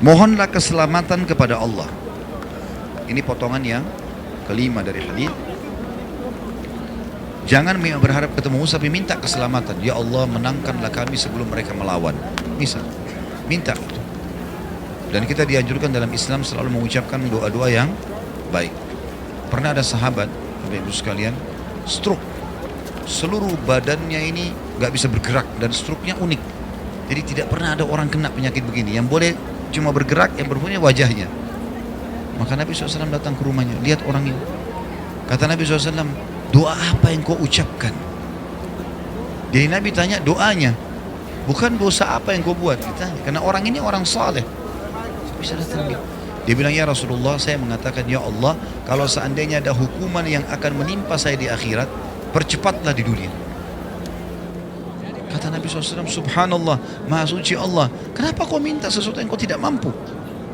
Mohonlah keselamatan kepada Allah. Ini potongan yang kelima dari hadis. Jangan berharap ketemu Musa, tapi minta keselamatan. Ya Allah, menangkanlah kami sebelum mereka melawan. Bisa, minta. Dan kita dianjurkan dalam Islam selalu mengucapkan doa-doa yang baik. Pernah ada sahabat, Bapak Ibu sekalian, stroke. Seluruh badannya ini gak bisa bergerak, dan stroke-nya unik. Jadi tidak pernah ada orang kena penyakit begini. Yang boleh cuma bergerak, yang berpunya wajahnya. Maka Nabi SAW datang ke rumahnya, lihat orang ini. Kata Nabi SAW, doa apa yang kau ucapkan? Jadi Nabi tanya doanya, bukan dosa apa yang kau buat. Ditanya, karena orang ini orang saleh. Bisa datang dia. Dia bilang, ya Rasulullah, saya mengatakan, ya Allah, kalau seandainya ada hukuman yang akan menimpa saya di akhirat, percepatlah di dunia. Kata Nabi SAW, subhanallah, maha suci Allah, kenapa kau minta sesuatu yang kau tidak mampu?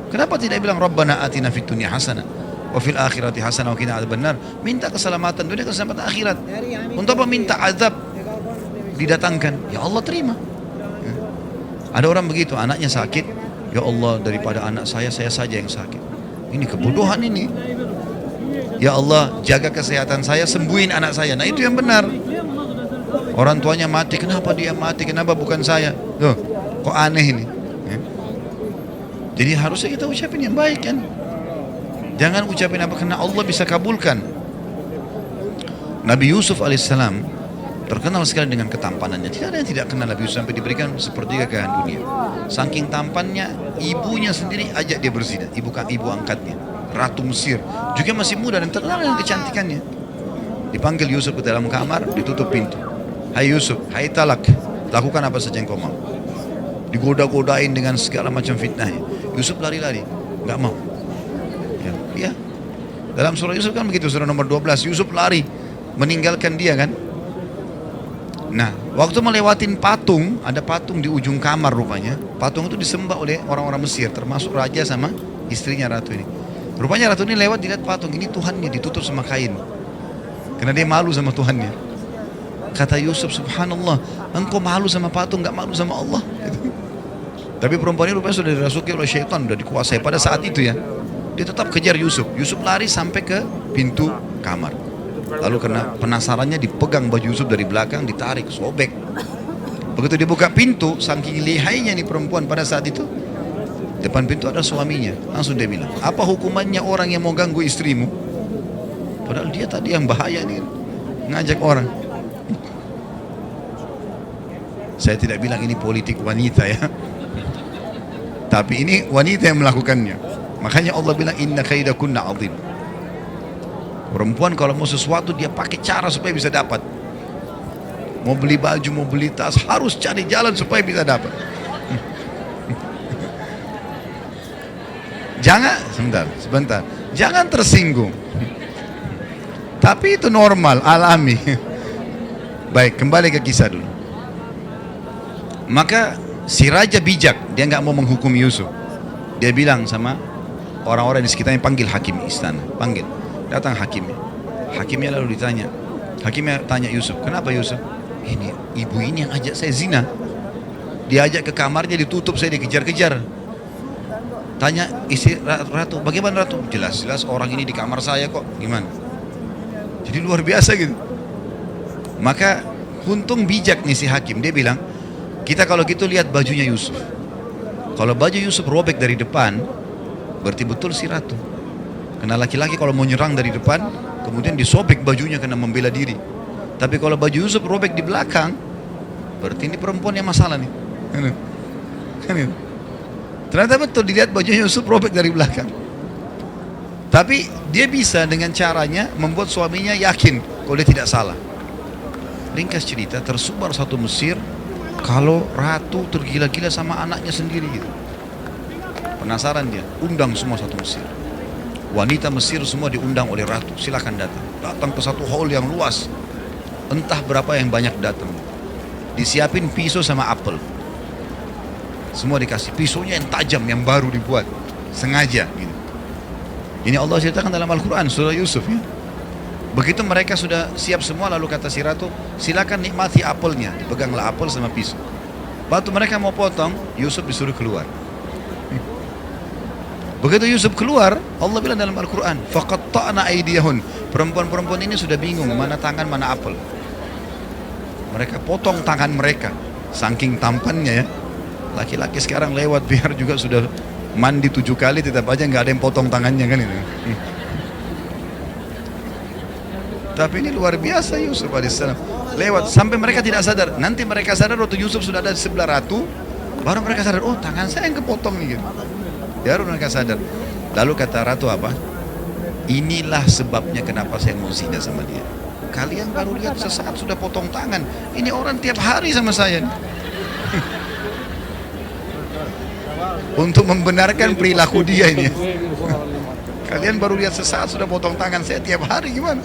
Kenapa tidak bilang Rabbana atina fid dunya hasanah wa fil akhirati hasanah wa qina adzabannar? Minta keselamatan dunia, keselamatan akhirat. Untuk apa minta azab didatangkan? Ya Allah terima. Ya. Ada orang begitu, anaknya sakit, ya Allah, daripada anak saya saja yang sakit. Ini kebodohan ini. Ya Allah, jaga kesehatan saya, sembuhin anak saya. Nah itu yang benar. Orang tuanya mati, kenapa dia mati? Kenapa bukan saya? Tuh, kok aneh ini? Ya. Jadi harusnya kita ucapin yang baik kan? Jangan ucapin apa, karena Allah bisa kabulkan. Nabi Yusuf alaihissalam terkenal sekali dengan ketampanannya. Tidak ada yang tidak kenal Nabi Yusuf sampai diberikan sepertiga kekayaan dunia. Saking tampannya, ibunya sendiri ajak dia berzina. Ibu angkatnya, Ratu Mesir, juga masih muda dan terkenal dengan kecantikannya. Dipanggil Yusuf ke dalam kamar, ditutup pintu. Hai Yusuf, hai talak, lakukan apa saja yang kau mau. Digoda-godain dengan segala macam fitnah. Yusuf lari-lari, nggak mau. Ya. Dalam surah Yusuf kan begitu, surah nomor 12, Yusuf lari meninggalkan dia kan. Nah, waktu melewatin patung, ada patung di ujung kamar rupanya. Patung itu disembah oleh orang-orang Mesir, termasuk raja sama istrinya ratu ini. Rupanya ratu ini lewat, dilihat patung, ini Tuhannya, ditutup sama kain. Karena dia malu sama Tuhannya. Kata Yusuf, subhanallah, engkau malu sama patung, gak malu sama Allah. Tapi perempuan ini rupanya sudah dirasuki oleh syaitan, sudah dikuasai pada saat itu ya. Dia tetap kejar Yusuf. Yusuf lari sampai ke pintu kamar. Lalu karena penasarannya dipegang baju Yusuf dari belakang, ditarik, sobek. Begitu dibuka pintu, saking lihainya nih perempuan pada saat itu, depan pintu ada suaminya. Langsung dia bilang, apa hukumannya orang yang mau ganggu istrimu? Padahal dia tadi yang bahaya nih, ngajak orang. Saya tidak bilang ini politik wanita ya, tapi ini wanita yang melakukannya. Makanya Allah bilang inna kaidakunna azim. Perempuan kalau mau sesuatu dia pakai cara supaya bisa dapat. Mau beli baju, mau beli tas, harus cari jalan supaya bisa dapat. Jangan, sebentar. Jangan tersinggung. Tapi itu normal, alami. Baik, kembali ke kisah dulu. Maka si raja bijak, dia nggak mau menghukum Yusuf. Dia bilang sama orang-orang di sekitarnya, panggil hakim istana, panggil. Datang hakimnya. Hakimnya lalu ditanya. Hakimnya tanya Yusuf, kenapa Yusuf? Ini ibu ini yang ajak saya zina. Diajak ke kamarnya, ditutup, saya dikejar-kejar. Tanya istri ratu, bagaimana ratu? Jelas-jelas orang ini di kamar saya kok, gimana? Jadi luar biasa gitu. Maka untung bijak nih si hakim, dia bilang, kita kalau gitu lihat bajunya Yusuf. Kalau baju Yusuf robek dari depan, berarti betul si ratu. Karena laki-laki kalau mau nyerang dari depan, kemudian disobek bajunya karena membela diri. Tapi kalau baju Yusuf robek di belakang, berarti ini perempuan yang masalah nih. Ternyata betul, dilihat bajunya Yusuf robek dari belakang. Tapi dia bisa dengan caranya membuat suaminya yakin kalau dia tidak salah. Ringkas cerita, tersebar satu Mesir kalau ratu tergila-gila sama anaknya sendiri gitu. Penasaran dia, undang semua satu Mesir. Wanita Mesir semua diundang oleh ratu, silakan datang. Datang ke satu hall yang luas. Entah berapa yang banyak datang. Disiapin pisau sama apel. Semua dikasih pisaunya yang tajam, yang baru dibuat. Sengaja gitu. Ini Allah ceritakan dalam Al-Quran, surah Yusuf ya. Begitu mereka sudah siap semua, lalu kata si ratu, silakan nikmati apelnya. Dipeganglah apel sama pisau. Waktu mereka mau potong, Yusuf disuruh keluar. Begitu Yusuf keluar, Allah bilang dalam Al-Quran, faqatta'na aydiyahun. Perempuan-perempuan ini sudah bingung mana tangan mana apel. Mereka potong tangan mereka, saking tampannya ya. Laki-laki sekarang lewat biar juga sudah mandi 7 kali tetap aja nggak ada yang potong tangannya kan itu. Tapi ini luar biasa Yusuf alaihissalam. Lewat sampai mereka tidak sadar. Nanti mereka sadar waktu Yusuf sudah ada di sebelah ratu, baru mereka sadar, oh tangan saya yang kepotong nih gitu. Baru mereka sadar. Lalu kata ratu apa? Inilah sebabnya kenapa saya mau zina sama dia. Kalian baru lihat sesaat sudah potong tangan. Ini orang tiap hari sama saya nih. Untuk membenarkan perilaku dia ini. Kalian baru lihat sesaat sudah potong tangan, saya tiap hari gimana?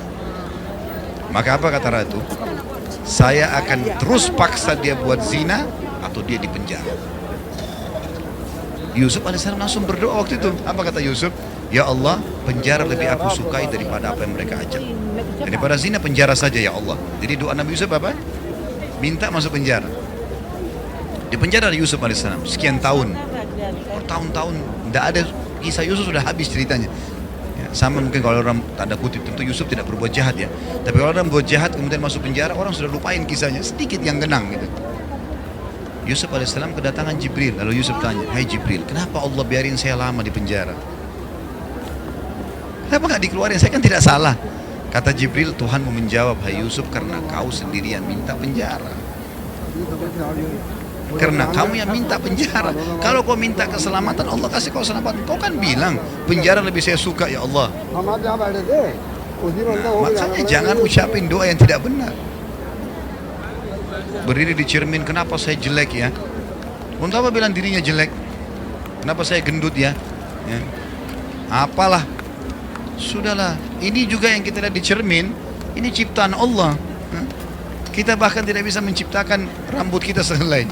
Maka apa kata ratu? Saya akan terus paksa dia buat zina atau dia dipenjara. Yusuf alaihissalam langsung berdoa waktu itu. Apa kata Yusuf? Ya Allah, penjara lebih aku sukai daripada apa yang mereka ajak. Daripada zina, penjara saja ya Allah. Jadi doa Nabi Yusuf apa? Minta masuk penjara. Di penjara Yusuf alaihissalam sekian tahun. Bertahun-tahun tidak ada, kisah Yusuf sudah habis ceritanya. Ya, sama mungkin kalau orang tanda kutip, tentu Yusuf tidak berbuat jahat ya. Tapi kalau orang berbuat jahat kemudian masuk penjara, orang sudah lupain kisahnya, sedikit yang kenang gitu. Yusuf alaihissalam kedatangan Jibril. Lalu Yusuf tanya, hai Jibril, kenapa Allah biarin saya lama di penjara? Kenapa nggak dikeluarin? Saya kan tidak salah. Kata Jibril, Tuhanmu menjawab, hai Yusuf, karena kau sendirian minta penjara. Karena kamu yang minta penjara. Kalau kau minta keselamatan, Allah kasih kau keselamatan. Kau kan bilang penjara lebih saya suka ya Allah. Nah, makanya jangan ucapin doa yang tidak benar. Berdiri di cermin, kenapa saya jelek ya? Untuk apa bilang dirinya jelek? Kenapa saya gendut ya? Ya. Apalah. Sudahlah. Ini juga yang kita lihat di cermin, ini ciptaan Allah. Kita bahkan tidak bisa menciptakan rambut kita sehelai.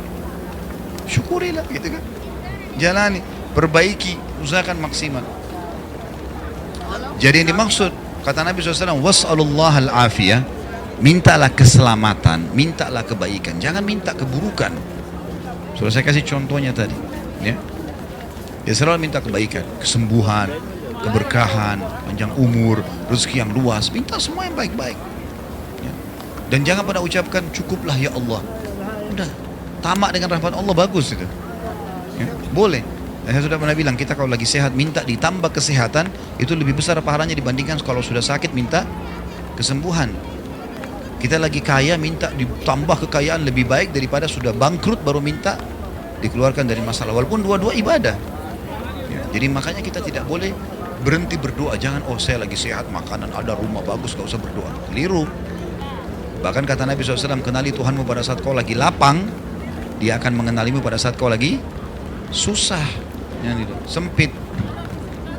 Syukurilah gitu kan. Jalani, perbaiki, usahakan maksimal. Jadi yang dimaksud kata Nabi SAW, was'alullah al-afiyah, mintalah keselamatan, mintalah kebaikan, jangan minta keburukan. Sudah saya kasih contohnya tadi ya. Dia selalu minta kebaikan, kesembuhan, keberkahan, panjang umur, rezeki yang luas, minta semua yang baik-baik ya. Dan jangan pada ucapkan cukuplah ya Allah. Udah, tamak dengan rahmat Allah bagus itu ya, boleh. Dan saya sudah pernah bilang, kita kalau lagi sehat minta ditambah kesehatan, itu lebih besar pahalanya dibandingkan kalau sudah sakit minta kesembuhan. Kita lagi kaya minta ditambah kekayaan lebih baik daripada sudah bangkrut baru minta dikeluarkan dari masalah, walaupun dua-dua ibadah ya. Jadi makanya kita tidak boleh berhenti berdoa. Jangan, oh saya lagi sehat, makanan ada, rumah bagus, gak usah berdoa. Keliru. Bahkan kata Nabi SAW, kenali Tuhanmu pada saat kau lagi lapang, dia akan mengenalimu pada saat kau lagi susah ya, gitu, sempit.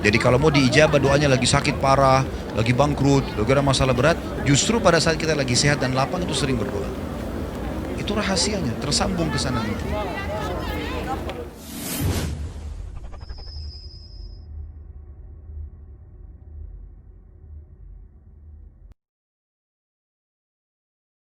Jadi kalau mau diijabah doanya lagi sakit parah, lagi bangkrut, lagi ada masalah berat, justru pada saat kita lagi sehat dan lapang itu sering berdoa. Itu rahasianya, tersambung ke sana.